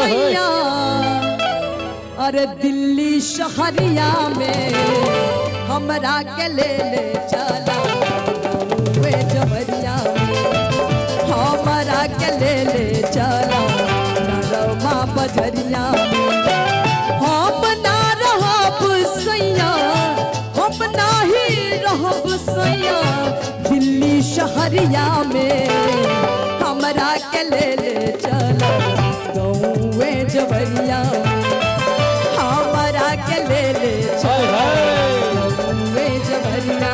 सैया अरे दिल्ली शहरिया में हमरा के ले चला वे जबरिया में हमरा के ले चला नरमा बजरिया में हम ना रहब सैया हम नाही रहब सैया दिल्ली शहरिया में हमरा के ले चला गौवे जबरिया हमरा के ले चला गौवे जबरिया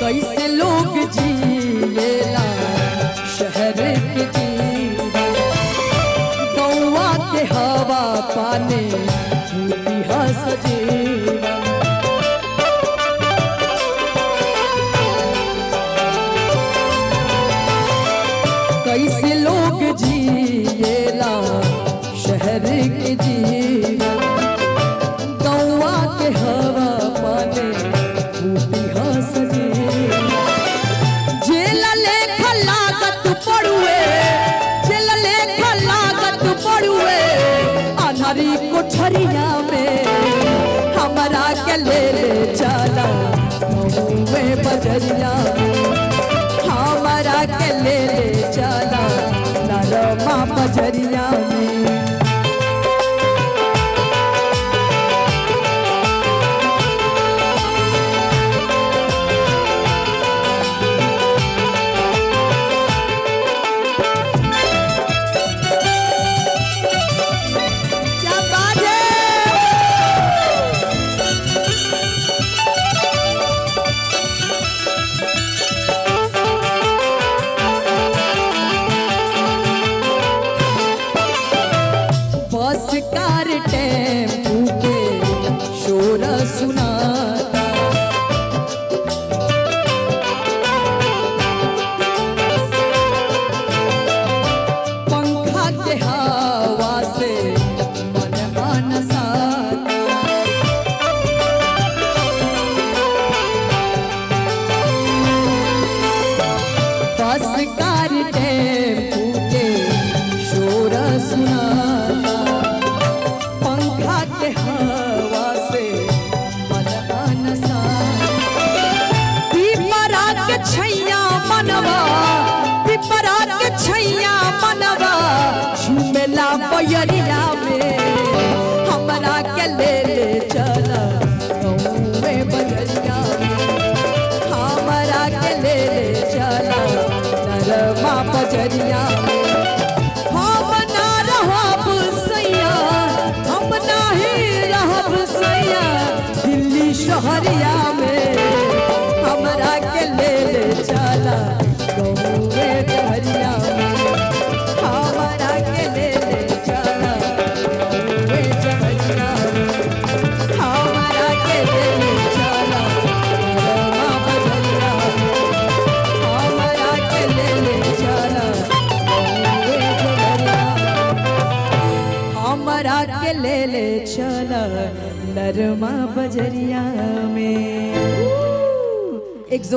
कैसे लोग जिएला शहर के जीवन गौवा के हवा पाने झूठी हंस जीवन कैसे लोग जिएला शहर के जीवन गौवा के हवा पाने झूठी हंस कोठरिया में हमरा के ले चला गौवे बजरिया हमरा के ले चला नरमा बजरिया में बस कार टेम्पू के शोर सुनाता पंखा के हवा से मन अनसाता बस कार टेम्पू के शोर सुनाता के हवा से मन अनसाता पिपरा के छैया मनवा पिपरा के छैया मनवा झूमेला बयरिया में हमरा के ले चला गौवे बजरिया हमरा के ले चला नरमा बजरिया हम ना रहब सैया हम नाही रहब सैया दिल्ली शहरिया में हमरा के ले चला गौवे जबरिया हमरा के ले चला गौवे जबरिया हमरा के ले चला नरमा बजरिया हमरा के ले चला गौवे जबरिया हमरा के ले चला नरमा बजरिया में एक जोर